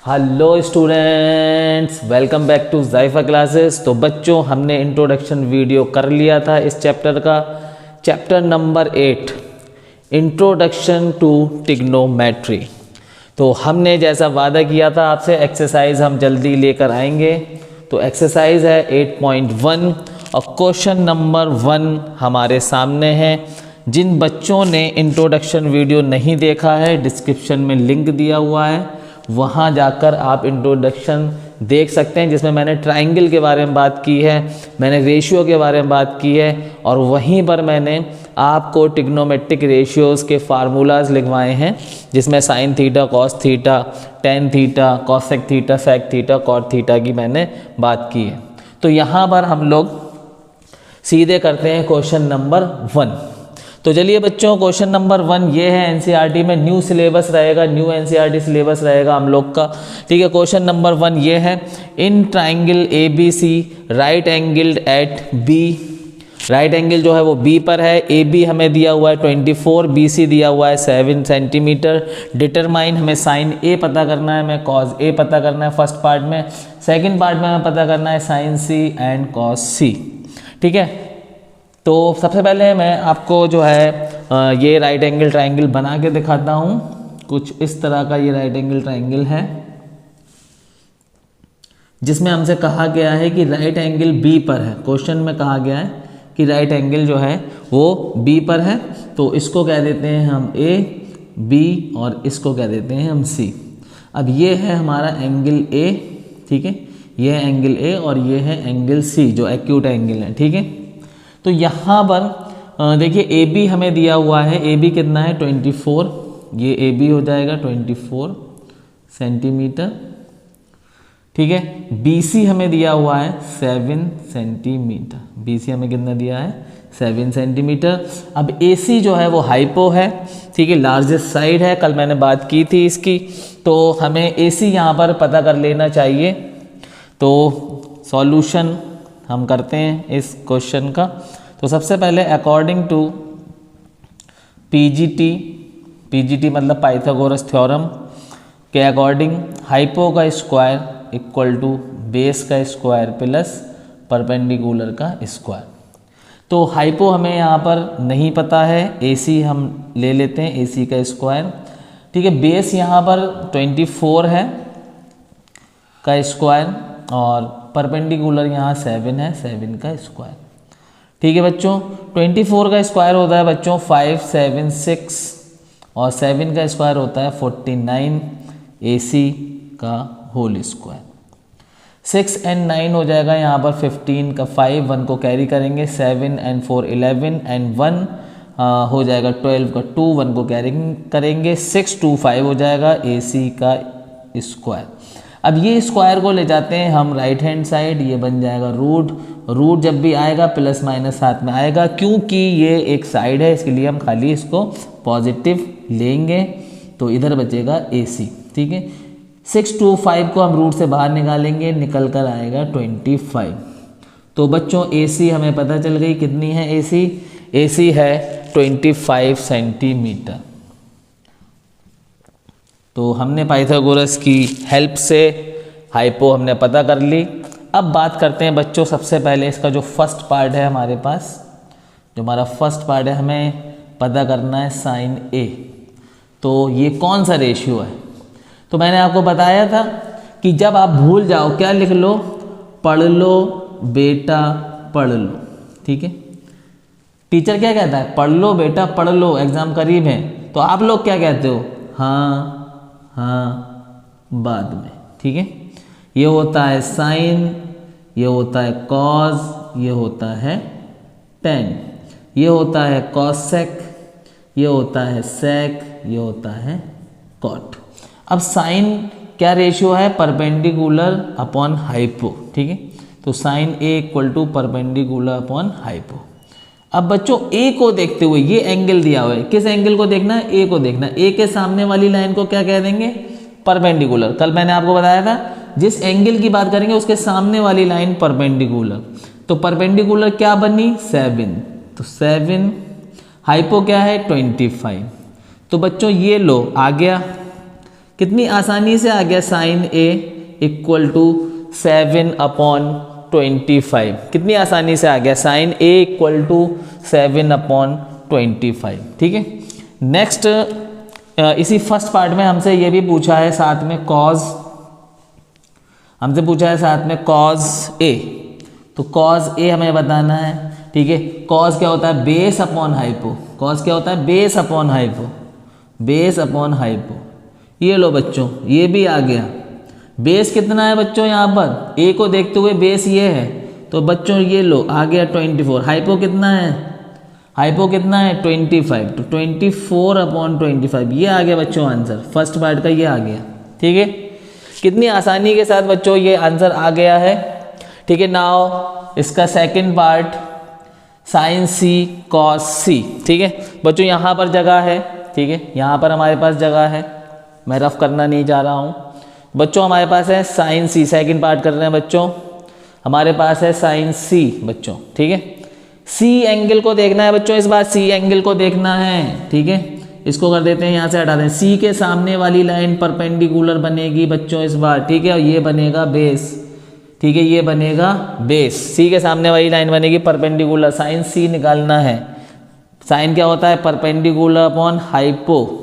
Hello students, welcome back to Zaifa classes. तो बच्चों, हमने इंट्रोडक्शन वीडियो कर लिया था इस चैप्टर का, chapter number 8 introduction to trigonometry. तो हमने जैसा वादा किया था आपसे, एक्सरसाइज हम जल्दी लेकर आएंगे। तो एक्सरसाइज है 8.1 और क्वेश्चन नंबर 1 हमारे सामने है। जिन बच्चों ने इंट्रोडक्शन वीडियो नहीं देखा है, डिस्क्रिप्शन में लिंक दिया हुआ है, वहाँ जाकर आप इंट्रोडक्शन देख सकते हैं, जिसमें मैंने ट्राइंगल के बारे में बात की है, मैंने रेशियो के बारे में बात की है और वहीं पर मैंने आपको ट्रिग्नोमेट्रिक रेशियोज़ के फार्मूलाज लिखवाए हैं, जिसमें sine theta, cos theta, tan theta, cosec theta, sec theta, cot theta की मैंने बात की है। तो यहाँ पर हम लोग सीधे करते हैं क्वेश्चन नंबर 1। तो चलिए बच्चों, क्वेश्चन नंबर 1 ये है, एनसीईआरटी में न्यू सिलेबस रहेगा, न्यू एनसीईआरटी सिलेबस रहेगा हम लोग का। ठीक है, क्वेश्चन नंबर 1 ये है, in triangle A B C right angled at B. Right angle जो है वो बी पर है, ए बी हमें दिया हुआ है 24, बी सी दिया हुआ है 7 सेंटीमीटर। डिटरमाइन, हमें साइन ए पता करना है, हमें कॉस ए पता करना है फर्स्ट पार्ट में, सेकेंड पार्ट में हमें पता करना है साइन सी एंड कॉस सी। ठीक है, तो सबसे पहले मैं आपको जो है ये राइट एंगल ट्राइंगल बना के दिखाता हूँ। कुछ इस तरह का ये राइट एंगल ट्राइंगल है, जिसमें हमसे कहा गया है कि राइट एंगल बी पर है। क्वेश्चन में कहा गया है कि राइट एंगल जो है वो बी पर है, तो इसको कह देते हैं हम ए, बी और इसको कह देते हैं हम सी। अब ये है हमारा एंगल ए, ठीक है, ये है एंगल ए और ये है एंगल सी जो एक्यूट एंगल है। ठीक है, तो यहाँ पर देखिए ए बी हमें दिया हुआ है, ए बी कितना है 24, ये ए बी हो जाएगा 24 सेंटीमीटर। ठीक है, बी सी हमें दिया हुआ है 7 सेंटीमीटर, बी सी हमें कितना दिया है 7 सेंटीमीटर। अब ए सी जो है वो हाइपो है, ठीक है, लार्जेस्ट साइड है, कल मैंने बात की थी इसकी, तो हमें ए सी यहाँ पर पता कर लेना चाहिए। तो सॉल्यूशन हम करते हैं इस क्वेश्चन का। तो सबसे पहले अकॉर्डिंग टू पीजीटी मतलब पाइथागोरस थ्योरम के अकॉर्डिंग, हाइपो का स्क्वायर इक्वल टू बेस का स्क्वायर प्लस परपेंडिकुलर का स्क्वायर। तो हाइपो हमें यहाँ पर नहीं पता है, एसी हम ले लेते हैं, एसी का स्क्वायर। ठीक है, बेस यहाँ पर 24 है का स्क्वायर और परपेंडिकुलर यहाँ 7 है, 7 का स्क्वायर। ठीक है बच्चों, 24 का स्क्वायर होता है बच्चों 576 और 7 का स्क्वायर होता है 49, AC का होल स्क्वायर। 6 एंड 9 हो जाएगा यहाँ पर 15 का 5, 1 को कैरी करेंगे, 7 एंड 4 11 एंड 1 हो जाएगा 12 का 2, 1 को कैरी करेंगे, 6 2 5 हो जाएगा AC का स्क्वायर। अब ये स्क्वायर को ले जाते हैं हम राइट हैंड साइड, ये बन जाएगा रूट जब भी आएगा प्लस माइनस साथ में आएगा, क्योंकि ये एक साइड है इसके लिए हम खाली इसको पॉजिटिव लेंगे, तो इधर बचेगा AC। ठीक है, 6 2 5 को हम रूट से बाहर निकालेंगे, निकल कर आएगा 25। तो बच्चों AC हमें पता चल गई, कितनी है AC है 25 सेंटीमीटर। तो हमने पाइथागोरस की हेल्प से हाइपो हमने पता कर ली। अब बात करते हैं बच्चों, सबसे पहले इसका जो फर्स्ट पार्ट है हमारे पास, जो हमारा फर्स्ट पार्ट है, हमें पता करना है साइन ए। तो ये कौन सा रेशियो है? तो मैंने आपको बताया था कि जब आप भूल जाओ, क्या लिख लो, पढ़ लो बेटा पढ़ लो। ठीक है, टीचर क्या कहता है, पढ़ लो बेटा पढ़ लो, एग्जाम करीब है, तो आप लोग क्या कहते हो, हाँ बाद में। ठीक है, ये होता है साइन, ये होता है कॉस, ये होता है टेन, ये होता है कॉसेक, ये होता है सेक, ये होता है कॉट। अब साइन क्या रेशियो है, परपेंडिकुलर अपॉन हाइपो। ठीक है, तो sine A equal to perpendicular upon hypo. अब बच्चों ए को देखते हुए, ये एंगल दिया हुआ है, किस एंगल को देखना है, ए को देखना है। ए के सामने वाली लाइन को क्या कह देंगे, परपेंडिकुलर। कल मैंने आपको बताया था, जिस एंगल की बात करेंगे उसके सामने वाली लाइन परपेंडिकुलर। तो परपेंडिकुलर क्या बनी 7, तो 7, हाइपो क्या है 25। तो बच्चों ये लो आ गया, कितनी आसानी से आ गया साइन ए इक्वल टू 7/25। कितनी आसानी से आ गया साइन ए इक्वल टू 7/25। ठीक है। नेक्स्ट इसी फर्स्ट पार्ट में हमसे ये भी पूछा है साथ में कॉज, हमसे पूछा है साथ में कॉज ए। तो कॉज ए हमें बताना है। ठीक है। कॉज क्या होता है? Base upon hypo. कॉज क्या होता है? Base upon hypo. Base upon hypo. ये लो बच्चों, ये भी आ गया। बेस कितना है बच्चों? यहाँ पर ए को देखते हुए बेस ये है, तो बच्चों ये लो आ गया 24। हाइपो कितना है? हाइपो कितना है? 25। तो 24/25 ये आ गया बच्चों आंसर। फर्स्ट पार्ट का ये आ गया। ठीक है। कितनी आसानी के साथ बच्चों ये आंसर आ गया है। ठीक है। नाउ इसका सेकंड पार्ट साइन सी कॉस सी। ठीक है बच्चों, यहाँ पर जगह है। ठीक है, यहाँ पर हमारे पास जगह है, मैं रफ करना नहीं चाह रहा हूँ बच्चों। हमारे पास है साइन सी, सेकंड पार्ट कर रहे हैं बच्चों। हमारे पास है साइन सी बच्चों। ठीक है। सी एंगल को देखना है बच्चों, इस बार सी एंगल को देखना है। ठीक है, इसको कर देते हैं, यहाँ से हटा दें। सी के सामने वाली लाइन परपेंडिकुलर बनेगी बच्चों इस बार। ठीक है, और ये बनेगा बेस। ठीक है, ये बनेगा बेस। सी के सामने वाली लाइन बनेगी परपेंडिकुलर। साइन सी निकालना है। साइन क्या होता है? Perpendicular upon hypo.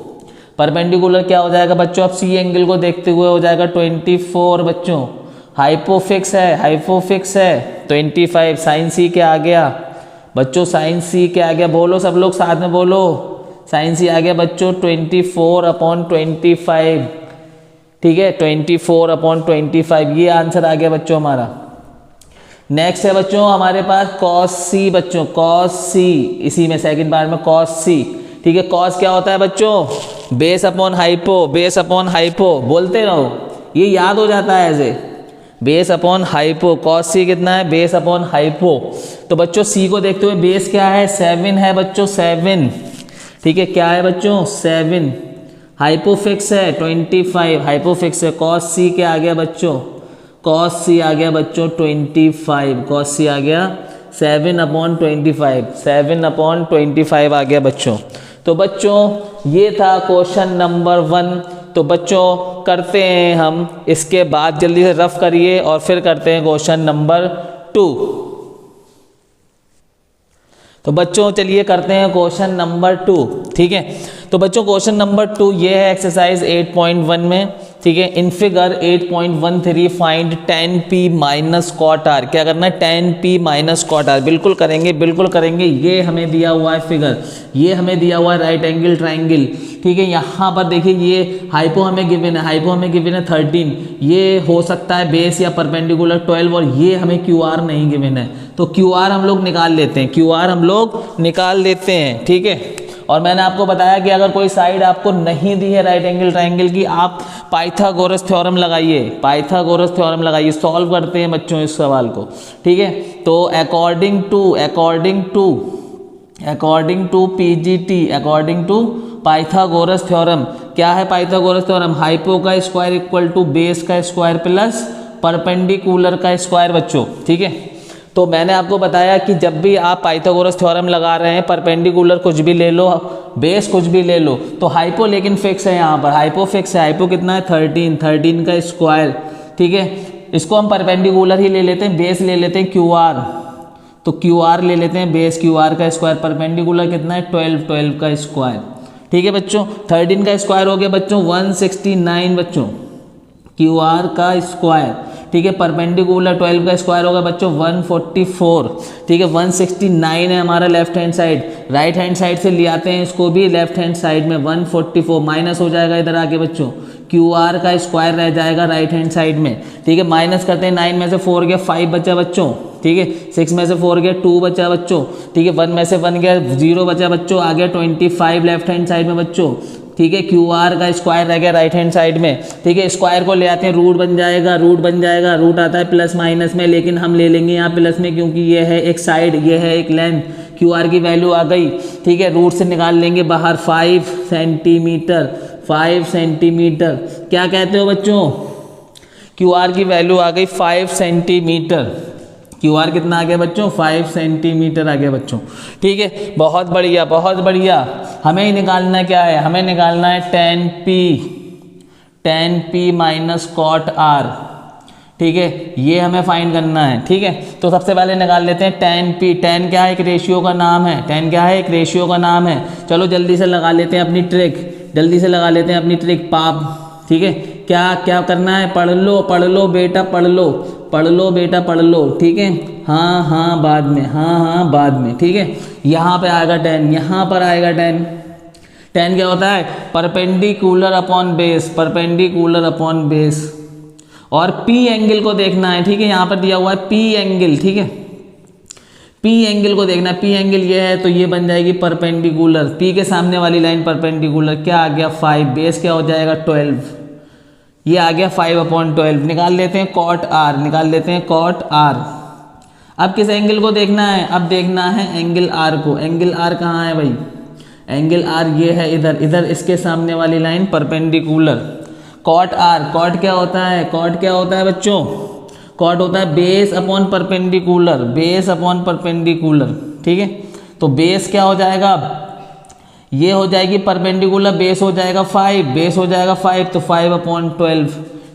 परपेंडिकुलर क्या हो जाएगा बच्चों? अब सी एंगल को देखते हुए हो जाएगा 24 बच्चों। हाइपो फिक्स है, हाइपो फिक्स है 25। साइन सी क्या आ गया बच्चों? साइन सी क्या आ गया? बोलो सब लोग साथ में बोलो। साइन सी आ गया बच्चों 24/25। ठीक है, 24/25 ये आंसर आ गया बच्चों हमारा। नेक्स्ट है बच्चों हमारे पास कॉस सी बच्चों। कॉस सी, इसी में सेकंड पार्ट में कॉस सी। ठीक है, कॉस क्या होता है बच्चों? Base upon hypo. Base upon hypo बोलते रहो, ये याद हो जाता है ऐसे। Base upon hypo. कॉस सी कितना है? Base upon hypo. तो बच्चों सी को देखते हुए बेस क्या है? 7 है बच्चों, 7। ठीक है, क्या है बच्चों? 7। हाइपो फिक्स है 25। हाइपो फिक्स है। कॉस सी क्या आ गया बच्चों? कॉस सी आ गया बच्चों 25। कॉस सी आ गया 7/25। 7/25 आ गया बच्चों। तो बच्चों ये था क्वेश्चन नंबर 1। तो बच्चों करते हैं हम इसके बाद, जल्दी से रफ करिए और फिर करते हैं क्वेश्चन नंबर 2। तो बच्चों चलिए करते हैं क्वेश्चन नंबर 2। ठीक है, तो बच्चों क्वेश्चन नंबर 2 ये है एक्सरसाइज 8.1 में। ठीक है, in figure 8.13 find tan p minus cot r। क्या करना है? tan p minus cot r। बिल्कुल करेंगे, बिल्कुल करेंगे। ये हमें दिया हुआ है फिगर, ये हमें दिया हुआ है राइट एंगल ट्राइंगल। ठीक है, यहाँ पर देखिए ये हाइपो हमें गिवन है, हाइपो हमें गिवन है 13। ये हो सकता है बेस या परपेंडिकुलर 12, और ये हमें क्यू आर नहीं गिवन है। तो क्यू आर हम लोग निकाल लेते हैं, क्यू आर हम लोग निकाल लेते हैं। ठीक है, और मैंने आपको बताया कि अगर कोई साइड आपको नहीं दी है राइट एंगल ट्राइंगल की, आप पाइथागोरस थ्योरम लगाइए। पाइथागोरस थ्योरम लगाइए। सॉल्व करते हैं बच्चों इस सवाल को। ठीक है, तो according to PGT, according to Pythagoras theorem, क्या है पाइथागोरस थ्योरम? हाइपो का स्क्वायर इक्वल टू बेस का स्क्वायर प्लस परपेंडिकुलर का स्क्वायर बच्चों। ठीक है, तो मैंने आपको बताया कि जब भी आप पाइथागोरस थ्योरम लगा रहे हैं, परपेंडिकुलर कुछ भी ले लो, बेस कुछ भी ले लो, तो हाइपो लेकिन फिक्स है। यहाँ पर हाइपो फिक्स है। हाइपो कितना है? 13 का स्क्वायर। ठीक है, इसको हम परपेंडिकुलर ही ले लेते हैं, बेस ले लेते हैं क्यू आर। तो क्यू आर ले लेते हैं, बेस क्यू आर का स्क्वायर। परपेंडिकुलर कितना है? 12 का स्क्वायर। ठीक है बच्चों, 13 का स्क्वायर हो गया बच्चों 169 बच्चों, क्यू आर का स्क्वायर। ठीक है, परपेंडिकुलर 12 का स्क्वायर होगा बच्चों 144। ठीक है, 169 है हमारा left hand side. Right hand side से ले आते हैं इसको भी लेफ्ट हैंड साइड में, 144 माइनस हो जाएगा इधर आके बच्चों, क्यू आर का स्क्वायर रह जाएगा राइट हैंड साइड में। ठीक है, माइनस करते हैं, 9 में से 4 गया 5 बचा बच्चों। ठीक है, 6 में से 4 गया 2 बचा बच्चों। ठीक है, 1 में से 1 गया 0 बचा बच्चों। आ गया 25 लेफ्ट हैंड साइड में बच्चों। ठीक है, क्यू आर का स्क्वायर रह गया राइट हैंड साइड में। ठीक है, स्क्वायर को ले आते हैं, रूट बन जाएगा, रूट बन जाएगा। रूट आता है प्लस माइनस में, लेकिन हम ले लेंगे यहाँ प्लस में, क्योंकि ये है एक साइड, ये है एक लेंथ। क्यू आर की वैल्यू आ गई। ठीक है, रूट से निकाल लेंगे बाहर 5 सेंटीमीटर। 5 सेंटीमीटर क्या कहते हो बच्चों? क्यू आर की वैल्यू आ गई 5 सेंटीमीटर। क्यू आर कितना आ गया बच्चों? 5 सेंटीमीटर आ गया बच्चों। ठीक है, बहुत बढ़िया, बहुत बढ़िया। हमें निकालना क्या है? हमें निकालना है tan p। tan p minus cot r, ठीक है, ये हमें फाइंड करना है। ठीक है, तो सबसे पहले निकाल लेते हैं tan p। tan क्या है? एक रेशियो का नाम है। tan क्या है? एक रेशियो का नाम है। चलो जल्दी से लगा लेते हैं अपनी ट्रिक, जल्दी से लगा लेते हैं अपनी ट्रिक पाप। ठीक है, क्या क्या करना है? पढ़ लो बेटा, पढ़ लो बेटा, पढ़ लो। ठीक है, हाँ हाँ बाद में, हाँ हाँ बाद में। ठीक है, यहाँ पे आएगा tan, यहाँ पर आएगा tan। tan क्या होता है? Perpendicular upon base, perpendicular upon base. और P एंगल को देखना है। ठीक है, यहाँ पर दिया हुआ है P एंगल। ठीक है, P एंगल को देखना है। P एंगल ये है तो ये बन जाएगी परपेंडिकुलर, P के सामने वाली लाइन परपेंडिकुलर। क्या आ गया? 5। बेस क्या हो जाएगा? 12। ये आ गया 5/12। निकाल लेते हैं कॉट R, निकाल लेते हैं कॉट R। अब किस एंगल को देखना है? अब देखना है एंगल R को। एंगल R कहाँ है भाई? एंगल R ये है इधर, इधर इसके सामने वाली line perpendicular. Cot R, cot क्या होता है? कॉट क्या होता है बच्चों? कॉट होता है base upon perpendicular, base upon perpendicular. ठीक है, तो बेस क्या हो जाएगा? ये हो जाएगी परपेंडिकुलर, बेस हो जाएगा 5, बेस हो जाएगा 5, तो 5/12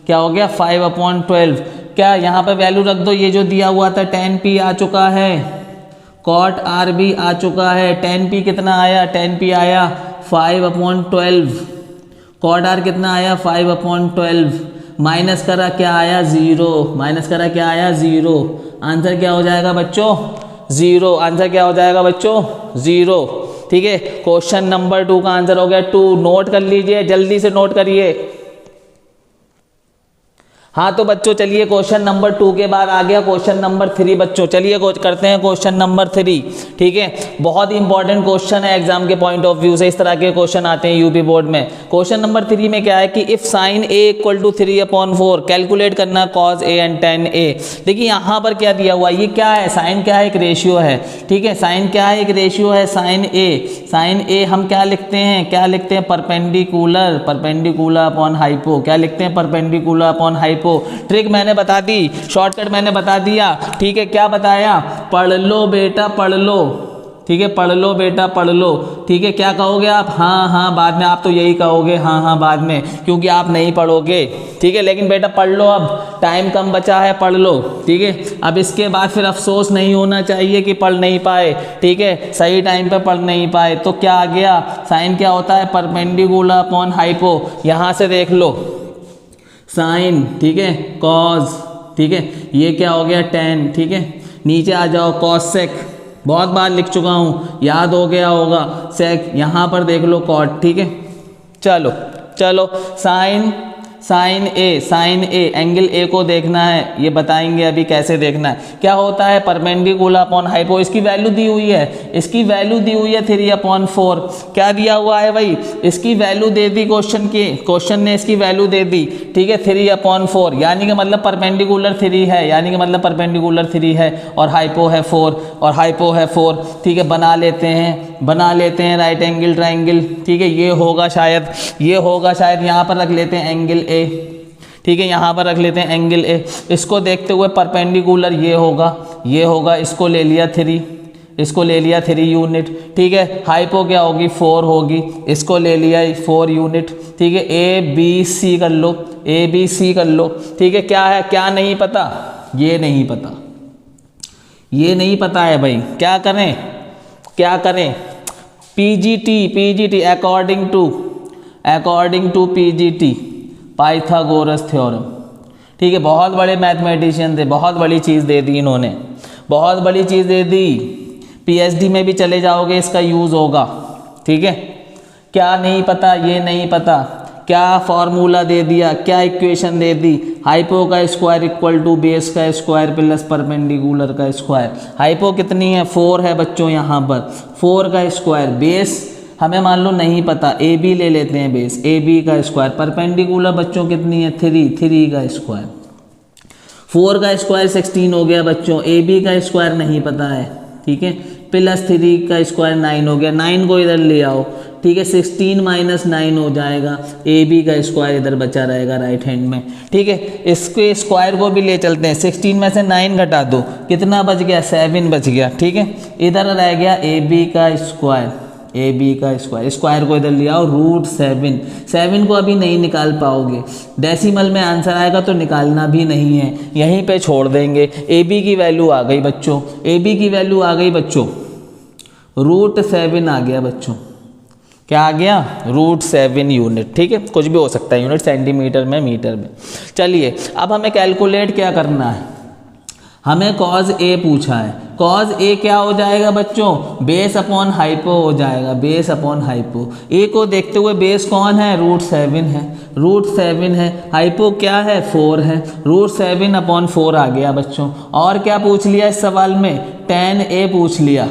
क्या हो गया? 5/12। क्या यहाँ पे वैल्यू रख दो, ये जो दिया हुआ था tan p आ चुका है, कॉट R भी आ चुका है। tan p कितना आया? tan p आया 5/12। कॉट R कितना आया? 5/12। माइनस करा क्या आया? 0। माइनस करा क्या आया? 0। आंसर क्या हो जाएगा बच्चों? 0। आंसर क्या हो जाएगा बच्चों? 0। ठीक है, क्वेश्चन नंबर 2 का आंसर हो गया 2। नोट कर लीजिए, जल्दी से नोट करिए। हाँ तो बच्चों चलिए क्वेश्चन नंबर 2 के बाद आ गया क्वेश्चन नंबर 3। बच्चों चलिए करते हैं क्वेश्चन नंबर 3। ठीक है, बहुत ही इंपॉर्टेंट क्वेश्चन है एग्जाम के पॉइंट ऑफ व्यू से, इस तरह के क्वेश्चन आते हैं यूपी बोर्ड में। क्वेश्चन नंबर 3 में क्या है कि इफ साइन a = 3/4 कैलकुलेट करना cos a and tan a। देखिए यहाँ पर क्या दिया हुआ है, ये क्या है? साइन क्या है? एक रेशियो है। ठीक है, साइन क्या है? एक रेशियो है। साइन a, साइन a हम क्या लिखते हैं? क्या लिखते हैं? Perpendicular, perpendicular upon hypo. क्या लिखते हैं? Perpendicular upon hypo. ट्रिक मैंने बता दी, शॉर्टकट मैंने बता दिया। ठीक है, क्या बताया? पढ़ लो बेटा, पढ़ लो। ठीक है, पढ़ लो बेटा, पढ़ लो। ठीक है, क्या कहोगे आप? हाँ हाँ बाद में। आप तो यही कहोगे हाँ हाँ बाद में, क्योंकि आप नहीं पढ़ोगे। ठीक है, लेकिन बेटा पढ़ लो, अब टाइम कम बचा है, पढ़ लो। ठीक है, अब इसके बाद फिर अफसोस नहीं होना चाहिए कि पढ़ नहीं पाए। ठीक है, सही टाइम पे पढ़ नहीं पाए। तो क्या आ गया? साइन क्या होता है? Perpendicular upon hypo. यहाँ से देख लो साइन, ठीक है, कॉस, ठीक है, ये क्या हो गया? tan। ठीक है, नीचे आ जाओ कॉसेक, बहुत बार लिख चुका हूँ, याद हो गया होगा। सेक, यहाँ पर देख लो कॉट। ठीक है, चलो चलो साइन ए एंगल ए को देखना है, ये बताएंगे अभी कैसे देखना है। क्या होता है? Perpendicular upon hypo. इसकी वैल्यू दी हुई है, इसकी वैल्यू दी हुई है 3/4। क्या दिया हुआ है भाई? इसकी वैल्यू दे दी क्वेश्चन ने इसकी वैल्यू दे दी। ठीक है, 3/4 यानी कि मतलब परपेंडिकुलर 3 है, यानी कि मतलब परपेंडिकुलर 3 है और हाइपो है 4, और हाइपो है 4। ठीक है, बना लेते हैं राइट एंगल ट्राइंगल। ठीक है, ये होगा शायद, यहाँ पर रख लेते हैं एंगल ए। ठीक है, यहाँ पर रख लेते हैं एंगल ए। इसको देखते हुए परपेंडिकुलर ये होगा, इसको ले लिया 3, इसको ले लिया 3 यूनिट। ठीक है, हाइपो क्या होगी? 4 होगी, इसको ले लिया 4 यूनिट। ठीक है, ए बी सी कर लो, ABC कर लो। ठीक है, क्या है? क्या नहीं पता? ये नहीं पता है भाई। क्या करें? PGT according to PGT, Pythagoras theorem. ठीक है, बहुत बड़े मैथमेटिशियन थे, बहुत बड़ी चीज़ दे दी इन्होंने, बहुत बड़ी चीज़ दे दी। PhD में भी चले जाओगे इसका यूज़ होगा। ठीक है, क्या नहीं पता? ये नहीं पता। क्या फॉर्मूला दे दिया, क्या इक्वेशन दे दी? हाइपो का स्क्वायर इक्वल टू बेस का स्क्वायर प्लस परपेंडिकुलर का स्क्वायर। हाइपो कितनी है? 4 है बच्चों, यहाँ पर 4 का स्क्वायर। बेस हमें मान लो नहीं पता, AB ले लेते हैं बेस, AB का स्क्वायर। परपेंडिकुलर बच्चों कितनी है? 3 का स्क्वायर। 4 का स्क्वायर 16 हो गया बच्चों, AB का स्क्वायर नहीं पता है। ठीक है, प्लस 3 का स्क्वायर 9 हो गया, 9 को इधर ले आओ। ठीक है, 16 - 9 हो जाएगा, AB का स्क्वायर इधर बचा रहेगा राइट हैंड में। ठीक है, इसके स्क्वायर को भी ले चलते हैं, 16 में से 9 घटा दो, कितना बच गया? 7 बच गया। ठीक है, इधर रह गया AB का स्क्वायर, ए बी का स्क्वायर, स्क्वायर को इधर ले आओ, √7। 7 को अभी नहीं निकाल पाओगे, डेसिमल में आंसर आएगा तो निकालना भी नहीं है, यहीं पे छोड़ देंगे। ए बी की वैल्यू आ गई बच्चों, ए बी की वैल्यू आ गई बच्चों, √7 आ गया बच्चों। क्या आ गया? √7 यूनिट। ठीक है, कुछ भी हो सकता है यूनिट, सेंटीमीटर में, मीटर में। चलिए अब हमें कैलकुलेट क्या करना है, हमें कॉज ए पूछा है। कॉज ए क्या हो जाएगा बच्चों? बेस अपॉन हाइपो हो जाएगा, बेस अपॉन हाइपो। ए को देखते हुए बेस कौन है? √7 है, √7 है। हाइपो क्या है? 4 है, √7 अपॉन 4 आ गया बच्चों। और क्या पूछ लिया इस सवाल में? tan ए पूछ लिया।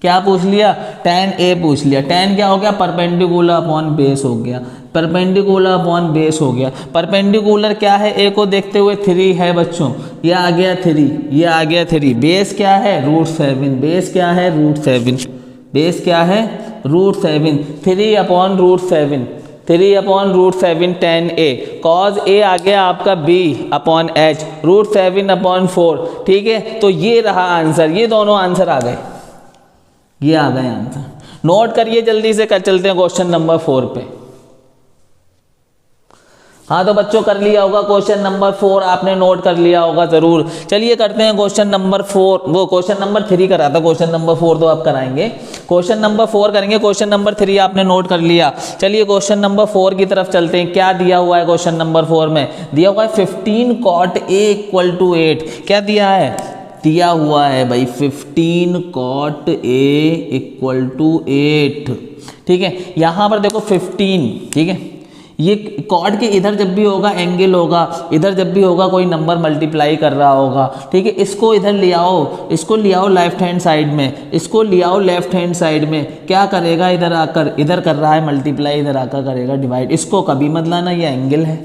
क्या पूछ लिया? tan ए पूछ लिया। tan क्या हो गया? परपेंडिकुलर अपॉन बेस हो गया, परपेंडिकुलर अपॉन बेस हो गया। परपेंडिकुलर क्या है? ए को देखते हुए 3 है बच्चों, ये आ गया 3, ये आ गया 3। बेस क्या है? √7। बेस क्या है? √7। बेस क्या है? √7। 3 अपॉन √7, 3 अपॉन √7 tan ए। कॉज ए आ गया आपका b अपॉन h, √7 अपॉन 4। ठीक है, तो ये रहा आंसर, ये दोनों आंसर आ गए, ये आ गए आंसर। नोट करिए जल्दी से, कर चलते हैं क्वेश्चन नंबर 4 पे। हाँ तो बच्चों कर लिया होगा क्वेश्चन नंबर 4, आपने नोट कर लिया होगा जरूर। चलिए करते हैं क्वेश्चन नंबर 4, वो क्वेश्चन नंबर 3 करा था, क्वेश्चन नंबर 4 तो आप कराएंगे, क्वेश्चन नंबर 4 करेंगे। क्वेश्चन नंबर 3 आपने नोट कर लिया। चलिए क्वेश्चन नंबर 4 की तरफ चलते हैं। क्या दिया हुआ है क्वेश्चन नंबर 4 में? दिया हुआ है 15 cot A = 8। क्या दिया है? दिया हुआ है भाई 15 cot A = 8। ठीक है, यहाँ पर देखो 15, ठीक है, ये कॉट के इधर जब भी होगा एंगल होगा, इधर जब भी होगा कोई नंबर मल्टीप्लाई कर रहा होगा। ठीक है, इसको इधर ले आओ, इसको ले आओ लेफ्ट हैंड साइड में, इसको ले आओ लेफ्ट हैंड साइड में। क्या करेगा? इधर आकर, इधर कर रहा है मल्टीप्लाई, इधर आकर करेगा डिवाइड। इसको कभी मत लाना, ये एंगल है,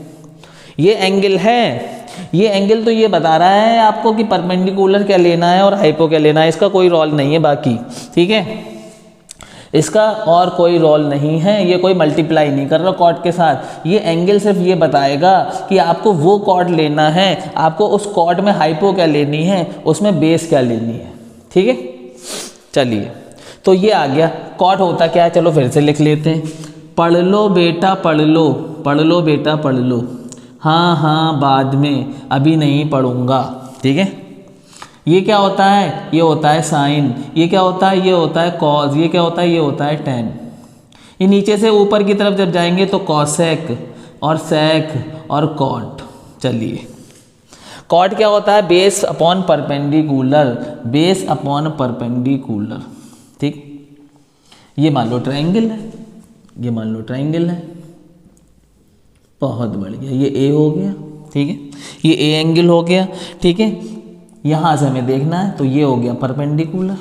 ये एंगल है। ये एंगल तो ये बता रहा है आपको कि परपेंडिकुलर क्या लेना है और हाइपो क्या लेना है, इसका कोई रोल नहीं है बाकी। ठीक है, इसका और कोई रोल नहीं है, ये कोई मल्टीप्लाई नहीं कर रहा कॉट के साथ। ये एंगल सिर्फ ये बताएगा कि आपको वो कॉट लेना है, आपको उस कॉट में हाइपो क्या लेनी है, उसमें बेस क्या लेनी है। ठीक है, चलिए तो ये आ गया। कॉट होता क्या है, चलो फिर से लिख लेते हैं। पढ़ लो बेटा पढ़ लो, पढ़ लो बेटा पढ़ लो, हाँ हाँ बाद में, अभी नहीं पढ़ूंगा। ठीक है, ये क्या होता है? ये होता है साइन। ये क्या होता है? ये होता है कॉज। ये क्या होता है? ये होता है टेन। ये नीचे से ऊपर की तरफ जब जाएंगे तो कॉसेक और सेक और कॉट। चलिए, कॉट क्या होता है? Base upon perpendicular, base upon perpendicular. ठीक, ये मान लो ट्रायंगल है, ये मान लो ट्रायंगल है, बहुत बढ़िया। ये ए हो गया, ठीक है, ये ए एंगल हो गया। ठीक है, यहाँ से हमें देखना है तो ये हो गया परपेंडिकुलर।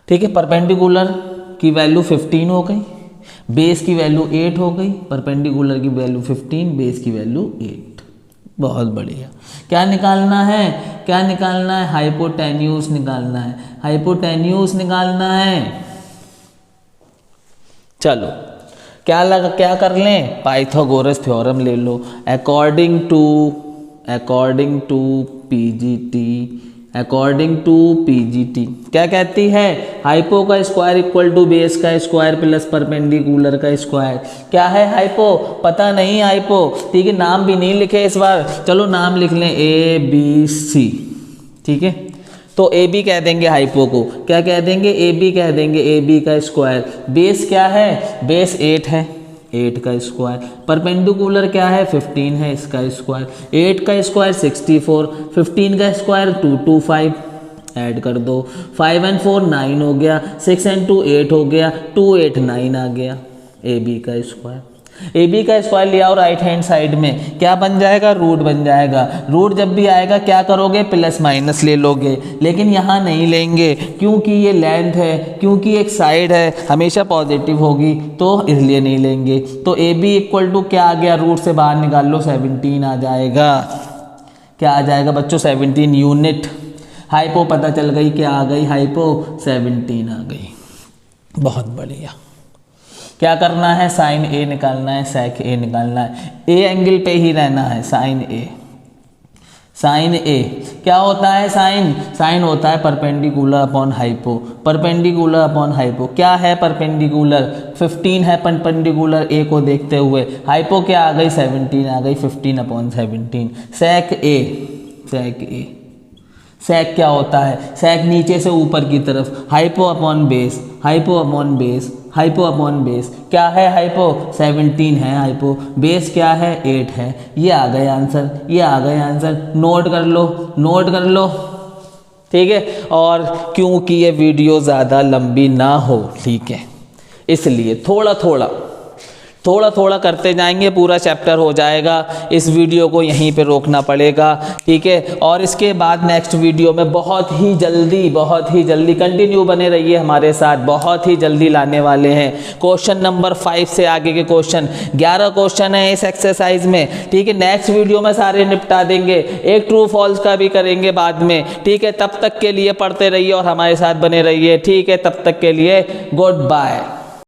ठीक है, परपेंडिकुलर की वैल्यू 15 हो गई, बेस की वैल्यू 8 हो गई, परपेंडिकुलर की वैल्यू 15, बेस की वैल्यू 8। बहुत बढ़िया। क्या निकालना है? क्या निकालना है? हाइपोटेन्यूज निकालना है, हाइपोटेन्यूज निकालना है। चलो क्या कर लें? पाइथागोरस थ्योरम ले लो। अकॉर्डिंग टू पीजीटी क्या कहती है? हाइपो का स्क्वायर इक्वल टू बेस का स्क्वायर प्लस परपेंडिकुलर का स्क्वायर। क्या है हाइपो? पता नहीं हाइपो। ठीक है, नाम भी नहीं लिखे इस बार, चलो नाम लिख लें ABC। ठीक है, तो AB कह देंगे हाइपो को। क्या कह देंगे? AB कह देंगे, AB का स्क्वायर। बेस क्या है? बेस 8 है, 8 का स्क्वायर। परपेंडिकुलर क्या है? 15 है, इसका स्क्वायर। 8 का स्क्वायर 64, 15 का स्क्वायर 225, ऐड कर दो। 5 and 4 9 हो गया, 6 and 2 8 हो गया, 2 8 9 आ गया। AB का स्क्वायर, AB का स्क्वायर लिया और राइट हैंड साइड में क्या बन जाएगा? रूट बन जाएगा। रूट जब भी आएगा क्या करोगे? प्लस माइनस ले लोगे, लेकिन यहाँ नहीं लेंगे क्योंकि ये लेंथ है, क्योंकि एक साइड है हमेशा पॉजिटिव होगी, तो इसलिए नहीं लेंगे। तो AB इक्वल टू क्या आ गया? रूट से बाहर निकाल लो, 17 आ जाएगा। क्या आ जाएगा बच्चों? 17 यूनिट। हाइपो पता चल गई, क्या आ गई? हाइपो 17 आ गई। बहुत बढ़िया। क्या करना है? साइन ए निकालना है, सेक ए निकालना है। ए एंगल पे ही रहना है, साइन ए। साइन ए क्या होता है? साइन होता है perpendicular upon hypo. Perpendicular upon hypo क्या है? परपेंडिकुलर 15 है परपेंडिकुलर ए को देखते हुए, हाइपो क्या आ गई? 17 आ गई, 15 अपॉन 17। सेक क्या होता है? सेक नीचे से ऊपर की तरफ, hypo upon base, hypo upon base क्या है? हाइपो 17 है हाइपो, बेस क्या है? 8 है। ये आ गए आंसर, नोट कर लो, ठीक है। और क्योंकि ये वीडियो ज़्यादा लंबी ना हो, ठीक है, इसलिए थोड़ा थोड़ा करते जाएंगे, पूरा चैप्टर हो जाएगा। इस वीडियो को यहीं पे रोकना पड़ेगा, ठीक है। और इसके बाद नेक्स्ट वीडियो में बहुत ही जल्दी कंटिन्यू बने रहिए हमारे साथ, बहुत ही जल्दी लाने वाले हैं। क्वेश्चन नंबर 5 से आगे के क्वेश्चन, 11 क्वेश्चन है इस एक्सरसाइज में, ठीक है। नेक्स्ट वीडियो में सारे निपटा देंगे, एक ट्रू फॉल्स का भी करेंगे बाद में, ठीक है। तब तक के लिए पढ़ते रहिए और हमारे साथ बने रहिए, ठीक है। तब तक के लिए गुड बाय।